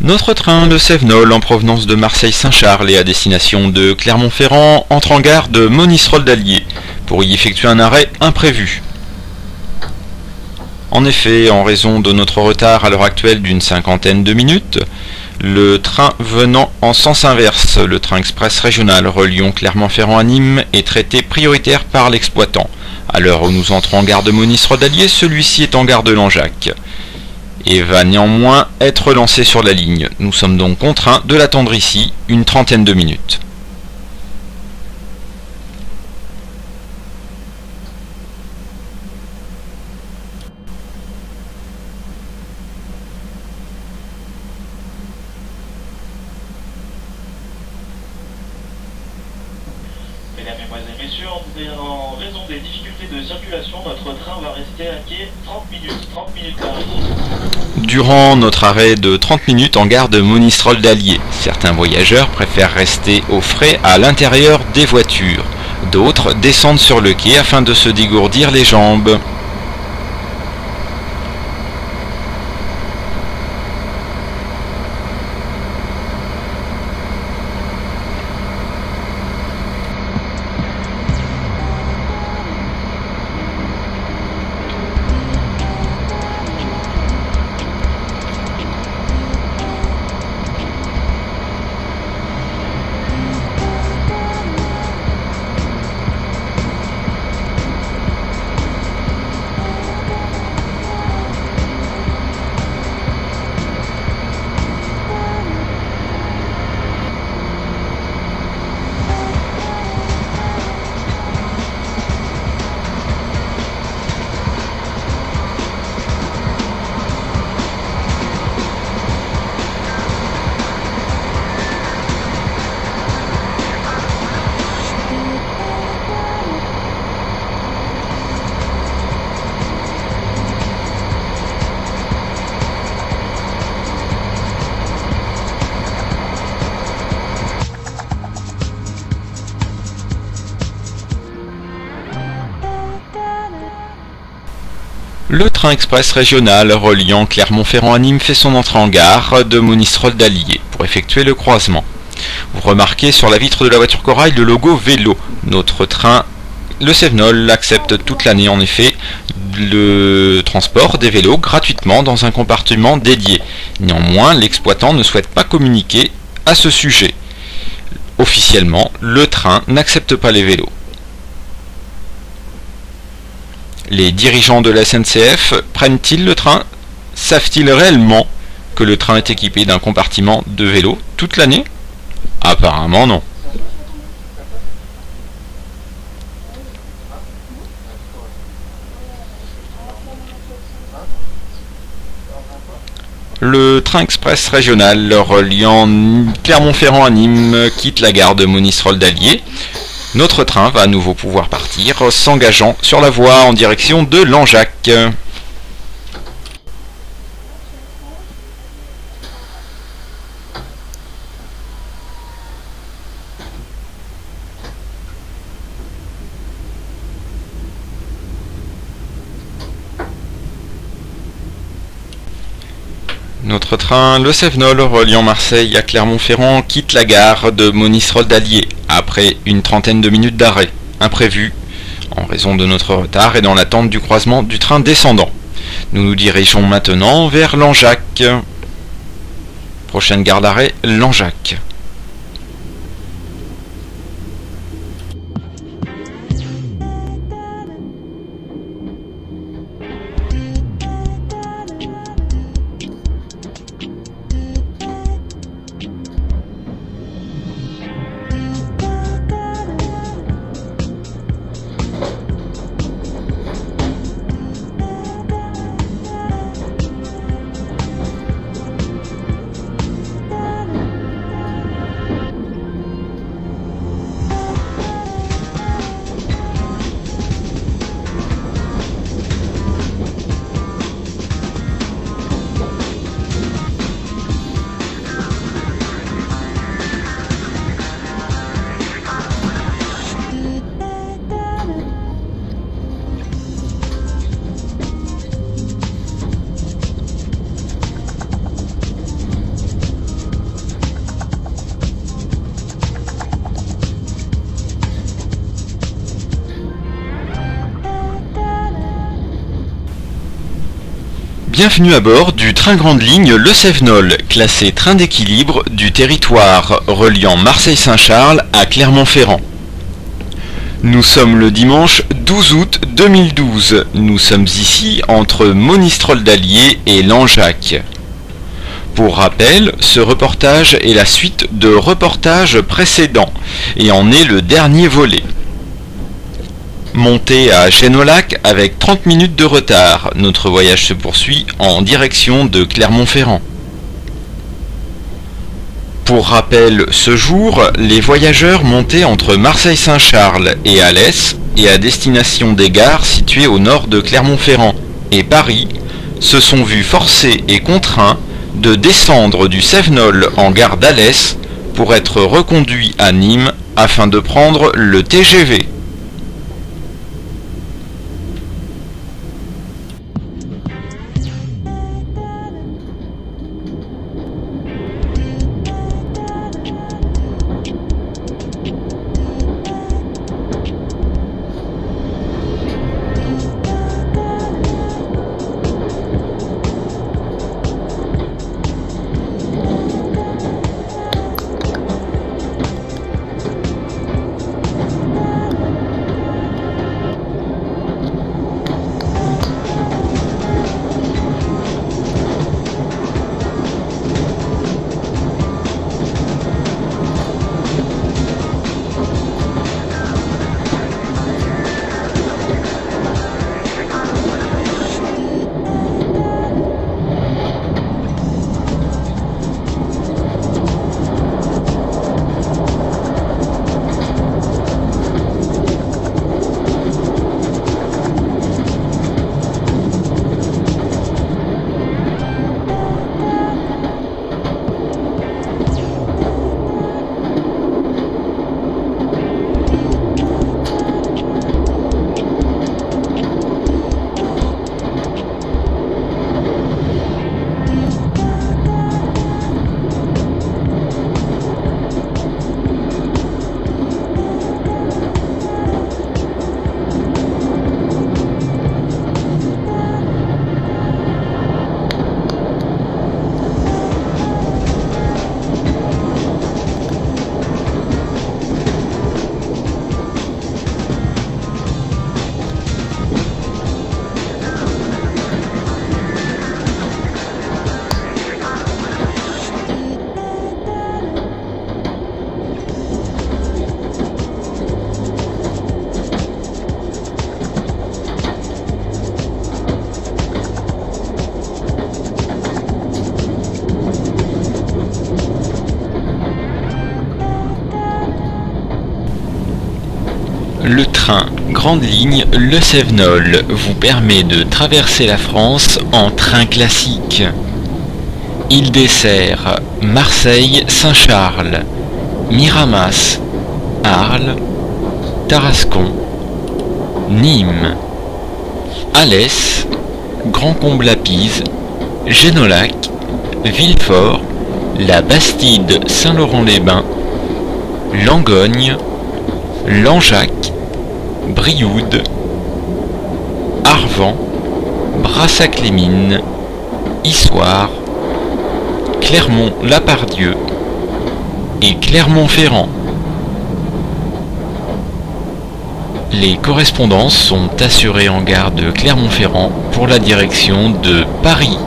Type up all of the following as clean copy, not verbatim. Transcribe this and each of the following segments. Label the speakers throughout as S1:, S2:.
S1: Notre train de Sévenol en provenance de Marseille-Saint-Charles et à destination de Clermont-Ferrand entre en gare de Monistrol-d'Allier pour y effectuer un arrêt imprévu. En effet, en raison de notre retard à l'heure actuelle d'une cinquantaine de minutes, le train venant en sens inverse, le train express régional reliant Clermont-Ferrand à Nîmes, est traité prioritaire par l'exploitant. À l'heure où nous entrons en gare de Monistrol-d'Allier, celui-ci est en gare de Langeac et va néanmoins être lancé sur la ligne. Nous sommes donc contraints de l'attendre ici une trentaine de minutes.
S2: Mesdames, Mesdemoiselles, Messieurs, en raison des difficultés de circulation, notre train va rester à quai 30 minutes d'arrêt.
S1: Durant notre arrêt de 30 minutes en gare de Monistrol-d'Allier, certains voyageurs préfèrent rester au frais à l'intérieur des voitures. D'autres descendent sur le quai afin de se dégourdir les jambes. Le train express régional reliant Clermont-Ferrand à Nîmes fait son entrée en gare de Monistrol-d'Allier pour effectuer le croisement. Vous remarquez sur la vitre de la voiture corail le logo vélo. Notre train, le Sévenol, accepte toute l'année en effet le transport des vélos gratuitement dans un compartiment dédié. Néanmoins, l'exploitant ne souhaite pas communiquer à ce sujet. Officiellement, le train n'accepte pas les vélos. Les dirigeants de la SNCF prennent-ils le train? Savent-ils réellement que le train est équipé d'un compartiment de vélo toute l'année? Apparemment non. Le train express régional reliant Clermont-Ferrand à Nîmes quitte la gare de Monistrol-d'Allier. Notre train va à nouveau pouvoir partir, s'engageant sur la voie en direction de Langeac. Notre train, le Sévenol, reliant Marseille à Clermont-Ferrand, quitte la gare de Monistrol-d'Allier après une trentaine de minutes d'arrêt, imprévu, en raison de notre retard et dans l'attente du croisement du train descendant. Nous nous dirigeons maintenant vers Langeac. Prochaine gare d'arrêt, Langeac. Bienvenue à bord du train grande ligne Le Cévenol, classé train d'équilibre du territoire reliant Marseille-Saint-Charles à Clermont-Ferrand. Nous sommes le dimanche 12 août 2012. Nous sommes ici entre Monistrol d'Allier et Langeac. Pour rappel, ce reportage est la suite de reportages précédents et en est le dernier volet. Montée à Genolac avec 30 minutes de retard, notre voyage se poursuit en direction de Clermont-Ferrand. Pour rappel, ce jour, les voyageurs montaient entre Marseille-Saint-Charles et Alès et à destination des gares situées au nord de Clermont-Ferrand et Paris se sont vus forcés et contraints de descendre du Cévenol en gare d'Alès pour être reconduits à Nîmes afin de prendre le TGV. Le train grande ligne Le Cévenol vous permet de traverser la France en train classique. Il dessert Marseille-Saint-Charles, Miramas, Arles, Tarascon, Nîmes, Alès, Grand-Comble-la-Pise, Genolac, Villefort, la Bastide Saint-Laurent-les-Bains, Langogne, Langeac, Brioude, Arvan, Brassac-les-Mines, Issoire, Clermont-Lapardieu et Clermont-Ferrand. Les correspondances sont assurées en gare de Clermont-Ferrand pour la direction de Paris.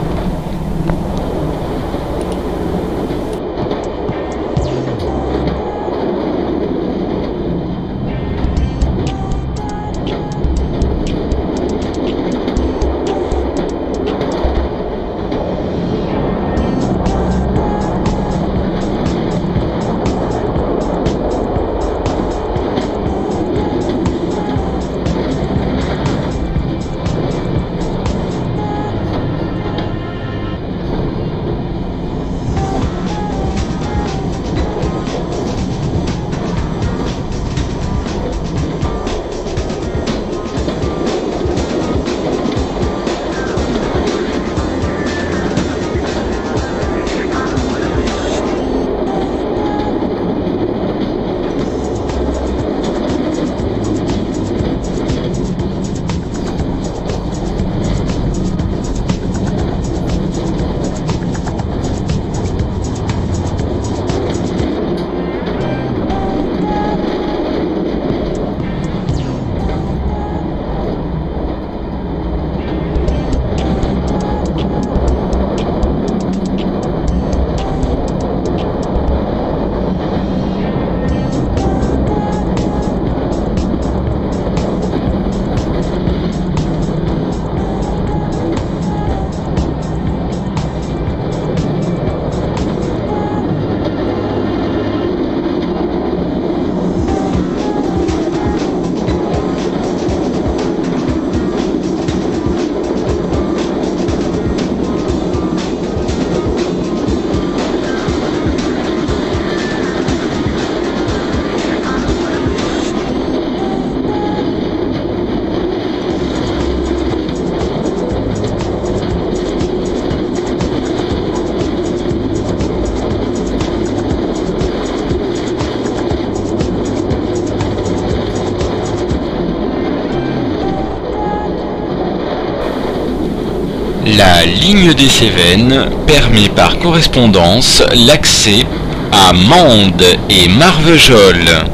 S1: La ligne des Cévennes permet par correspondance l'accès à Mende et Marvejols.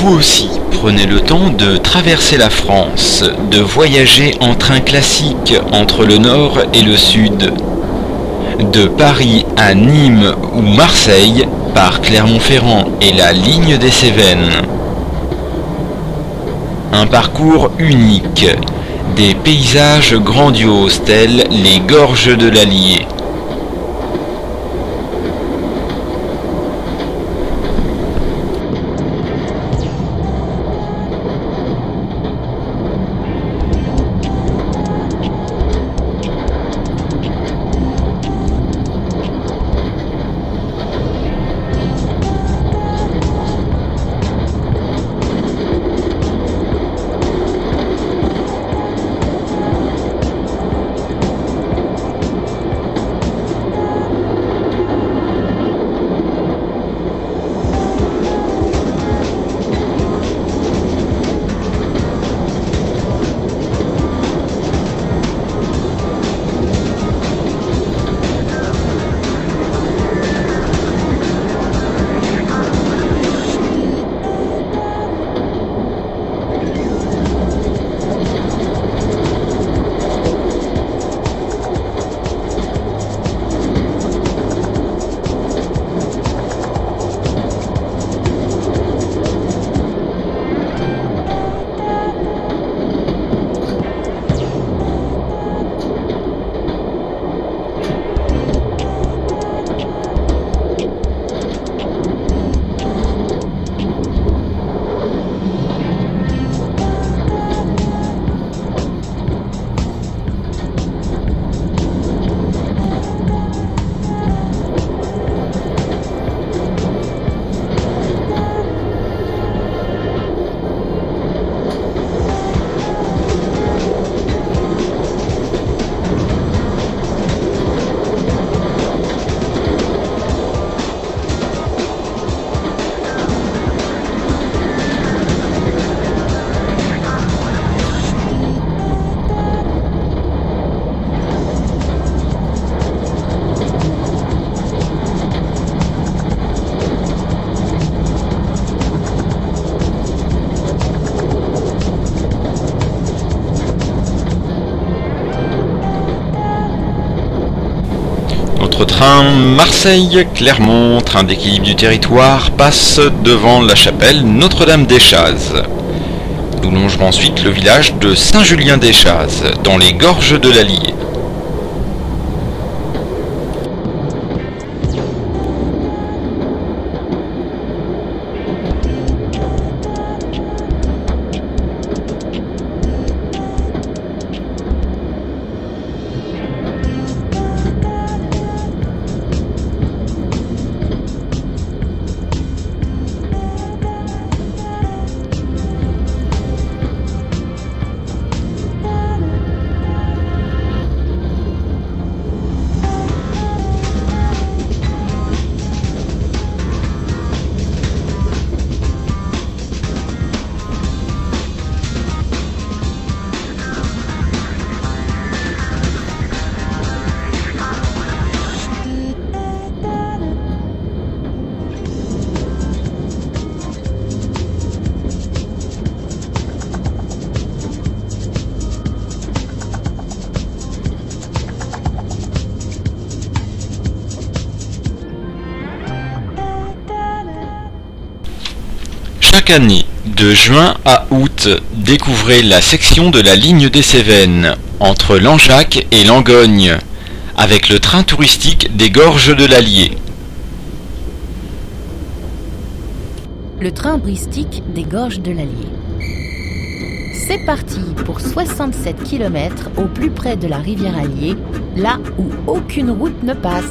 S1: Vous aussi, prenez le temps de traverser la France, de voyager en train classique entre le nord et le sud, de Paris à Nîmes ou Marseille par Clermont-Ferrand et la ligne des Cévennes. Un parcours unique, des paysages grandioses tels les gorges de l'Allier. train Marseille-Clermont, train d'équilibre du territoire, passe devant la chapelle Notre-Dame-des-Chazes. Nous longerons ensuite le village de Saint-Julien-des-Chazes, dans les gorges de l'Allier. Chaque année, de juin à août, découvrez la section de la ligne des Cévennes, entre Langeac et Langogne, avec le train touristique des gorges de l'Allier.
S3: Le train bristique des gorges de l'Allier. C'est parti pour 67 km au plus près de la rivière Allier, là où aucune route ne passe.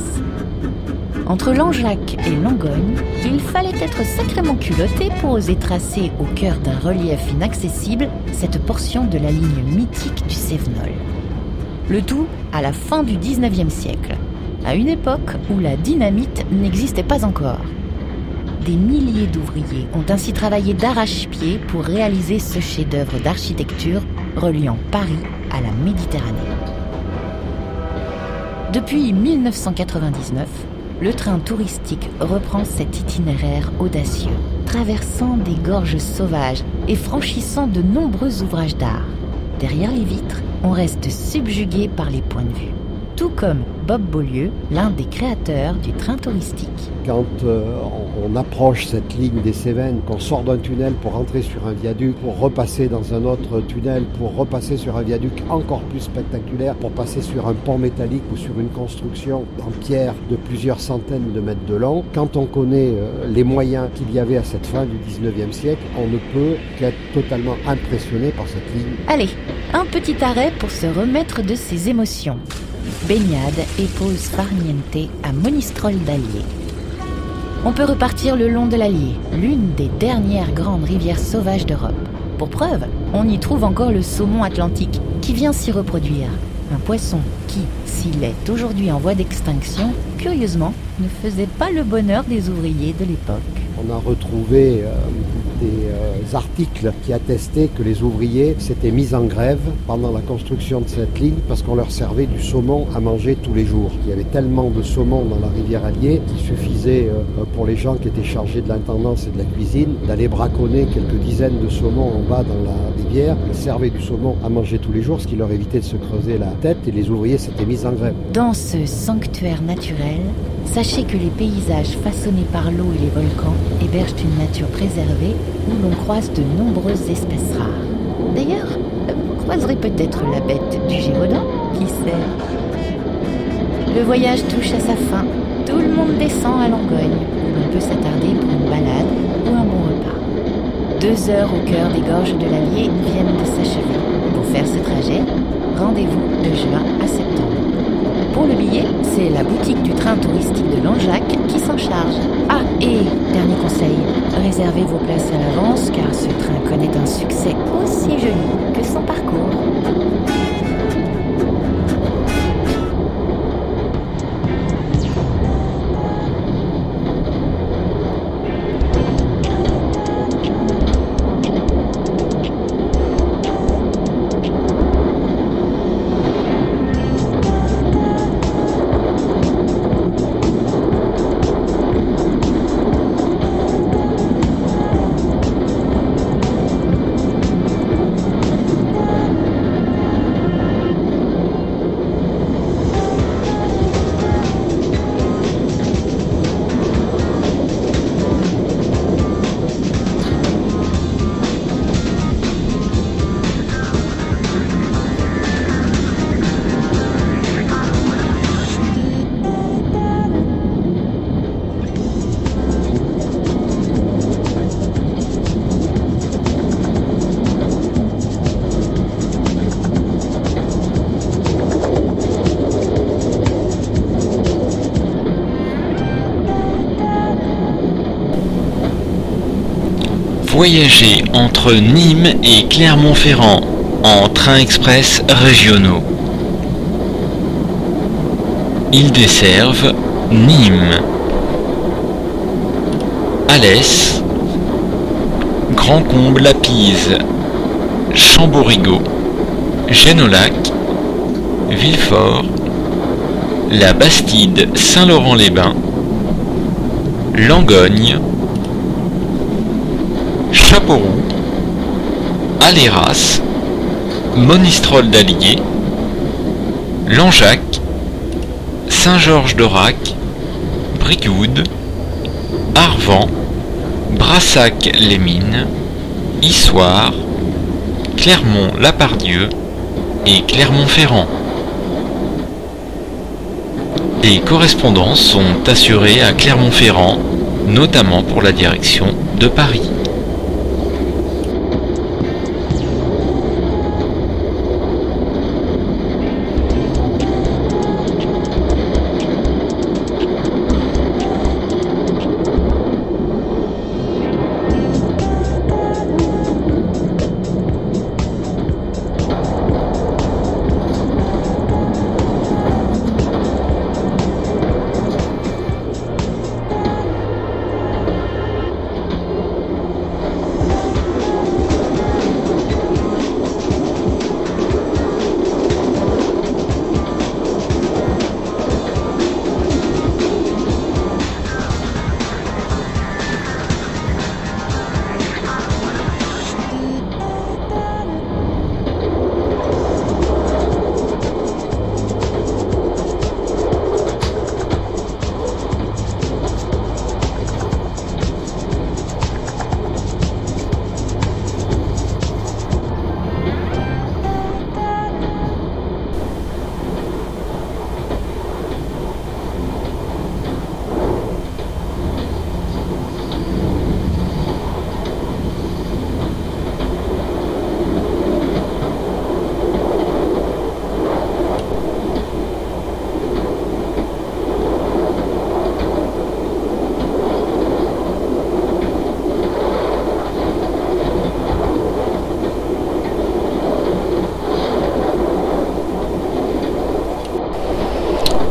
S3: Entre Langeac et Langogne, il fallait être sacrément culotté pour oser tracer au cœur d'un relief inaccessible cette portion de la ligne mythique du Cévenol. Le tout à la fin du 19e siècle, à une époque où la dynamite n'existait pas encore. Des milliers d'ouvriers ont ainsi travaillé d'arrache-pied pour réaliser ce chef-d'œuvre d'architecture reliant Paris à la Méditerranée. Depuis 1999, le train touristique reprend cet itinéraire audacieux, traversant des gorges sauvages et franchissant de nombreux ouvrages d'art. Derrière les vitres, on reste subjugué par les points de vue. Tout comme Bob Beaulieu, l'un des créateurs du train touristique.
S4: Quand on approche cette ligne des Cévennes, qu'on sort d'un tunnel pour entrer sur un viaduc, pour repasser dans un autre tunnel, pour repasser sur un viaduc encore plus spectaculaire, pour passer sur un pont métallique ou sur une construction en pierre de plusieurs centaines de mètres de long, quand on connaît les moyens qu'il y avait à cette fin du 19e siècle, on ne peut qu'être totalement impressionné par cette ligne.
S3: Allez, un petit arrêt pour se remettre de ses émotions. Baignade et pause farniente à Monistrol d'Allier. On peut repartir le long de l'Allier, l'une des dernières grandes rivières sauvages d'Europe. Pour preuve, on y trouve encore le saumon atlantique qui vient s'y reproduire. Un poisson qui, s'il est aujourd'hui en voie d'extinction, curieusement, ne faisait pas le bonheur des ouvriers de l'époque.
S4: On a retrouvé des articles qui attestaient que les ouvriers s'étaient mis en grève pendant la construction de cette ligne parce qu'on leur servait du saumon à manger tous les jours. Il y avait tellement de saumon dans la rivière Allier qu'il suffisait pour les gens qui étaient chargés de l'intendance et de la cuisine d'aller braconner quelques dizaines de saumons en bas dans la rivière. Ils servaient du saumon à manger tous les jours, ce qui leur évitait de se creuser la tête, et les ouvriers s'étaient mis en grève.
S3: Dans ce sanctuaire naturel, sachez que les paysages façonnés par l'eau et les volcans hébergent une nature préservée où l'on croise de nombreuses espèces rares. D'ailleurs, vous croiserez peut-être la bête du Gévaudan, qui sait. Le voyage touche à sa fin. Tout le monde descend à Langogne, où l'on peut s'attarder pour une balade ou un bon repas. 2 heures au cœur des gorges de l'Allier viennent de s'achever. Pour faire ce trajet, rendez-vous de juin à septembre. Pour le billet, c'est la boutique du train touristique de Langeac qui s'en charge. Ah, et dernier conseil, réservez vos places à l'avance car ce train connaît un succès aussi joli que son parcours.
S1: Voyager entre Nîmes et Clermont-Ferrand en train express régionaux. Ils desservent Nîmes, Alès, Grand-Combe-la-Pise, Chamborigot, Gênes-au-Lac, Villefort, la Bastide Saint-Laurent-les-Bains, Langogne, Chapauroux, Aléras, Monistrol d'Allier, Langeac, Saint-Georges-d'Aurac, Brigoud, Arvan, Brassac-les-Mines, Issoire, Clermont-Lapardieu et Clermont-Ferrand. Les correspondances sont assurées à Clermont-Ferrand, notamment pour la direction de Paris.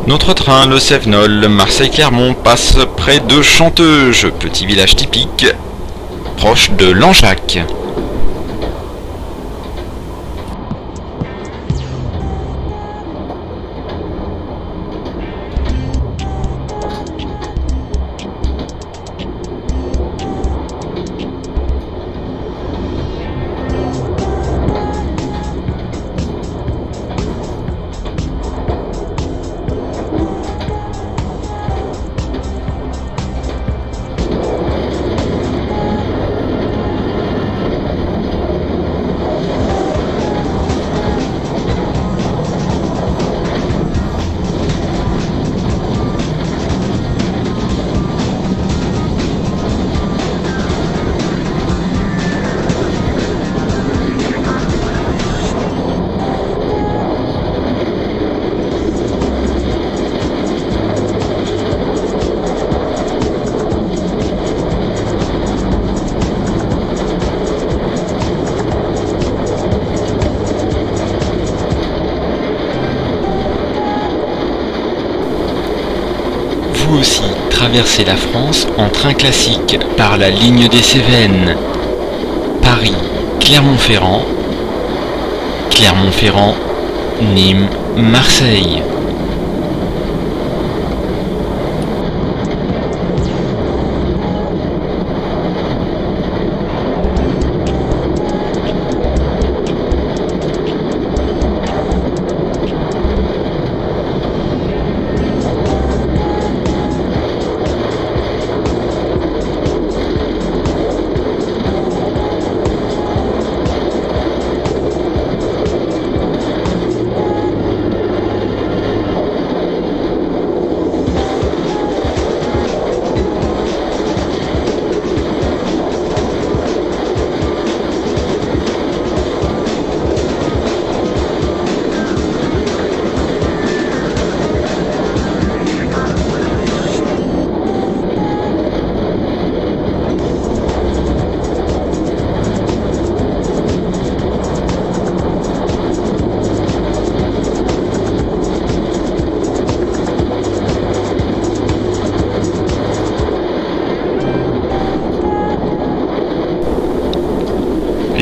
S1: Notre train, le Cévenol, Marseille-Clermont, passe près de Chanteuge, petit village typique, proche de Langeac. Vous aussi traversez la France en train classique par la ligne des Cévennes. Paris, Clermont-Ferrand, Clermont-Ferrand, Nîmes, Marseille.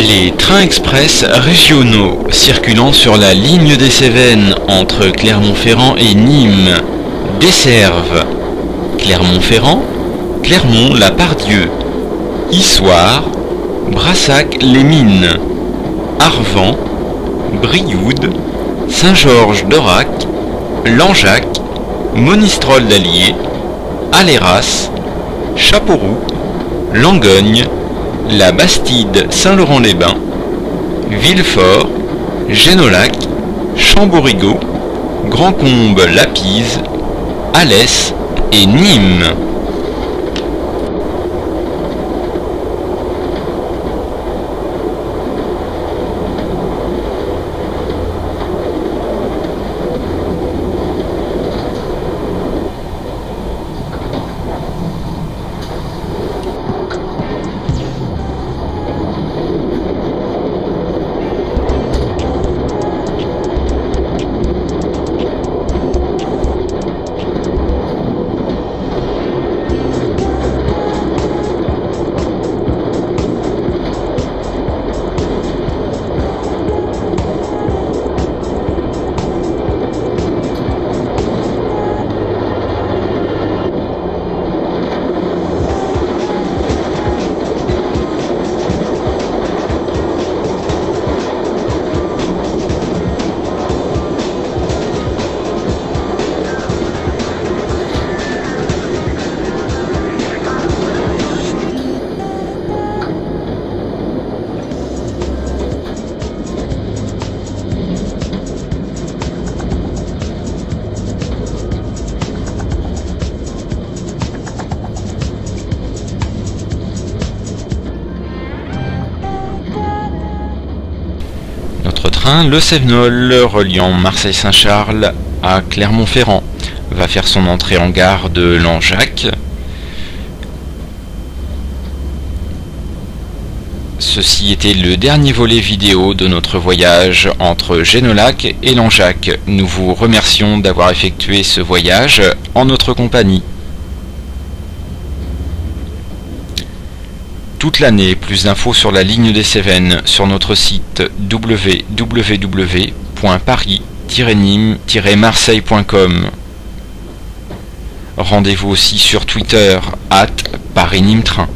S1: Les trains express régionaux circulant sur la ligne des Cévennes entre Clermont-Ferrand et Nîmes desservent Clermont-Ferrand, Clermont-la-Pardieu, Issoire, Brassac-les-Mines, Arvent, Brioude, Saint-Georges-d'Aurac, Langeac, Monistrol d'Allier, Aléras, Chapauroux, Langogne, La Bastide Saint-Laurent-les-Bains, Villefort, Génolac, Chamborigot, Grand-Combe Lapise, Alès et Nîmes. Le Cévenol reliant Marseille-Saint-Charles à Clermont-Ferrand va faire son entrée en gare de Langeac. Ceci était le dernier volet vidéo de notre voyage entre Génolac et Langeac. Nous vous remercions d'avoir effectué ce voyage en notre compagnie. Toute l'année, plus d'infos sur la ligne des Cévennes sur notre site www.paris-nîmes-marseille.com. Rendez-vous aussi sur Twitter @ParisNîmes-Train.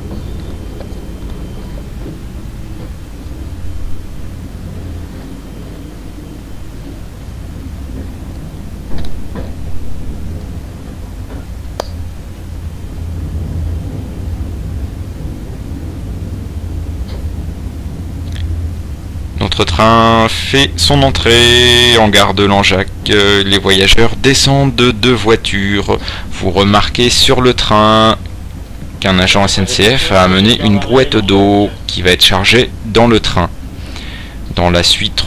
S1: Notre train fait son entrée en gare de Langeac. Les voyageurs descendent de 2 voitures. Vous remarquez sur le train qu'un agent SNCF a amené une brouette d'eau qui va être chargée dans le train. Dans la suite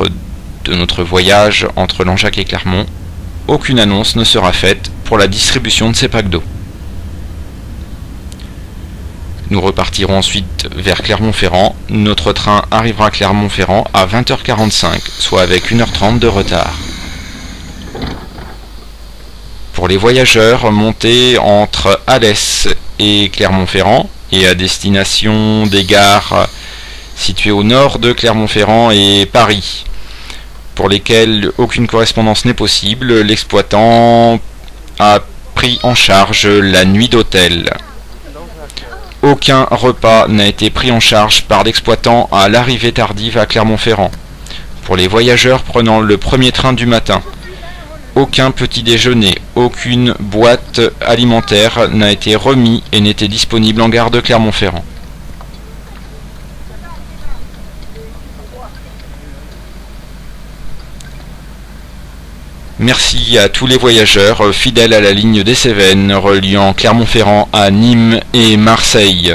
S1: de notre voyage entre Langeac et Clermont, aucune annonce ne sera faite pour la distribution de ces packs d'eau. Nous repartirons ensuite vers Clermont-Ferrand. Notre train arrivera à Clermont-Ferrand à 20h45, soit avec 1h30 de retard. Pour les voyageurs montés entre Alès et Clermont-Ferrand et à destination des gares situées au nord de Clermont-Ferrand et Paris, pour lesquelles aucune correspondance n'est possible, l'exploitant a pris en charge la nuit d'hôtel. Aucun repas n'a été pris en charge par l'exploitant à l'arrivée tardive à Clermont-Ferrand. Pour les voyageurs prenant le premier train du matin, aucun petit déjeuner, aucune boîte alimentaire n'a été remis et n'était disponible en gare de Clermont-Ferrand. Merci à tous les voyageurs fidèles à la ligne des Cévennes reliant Clermont-Ferrand à Nîmes et Marseille.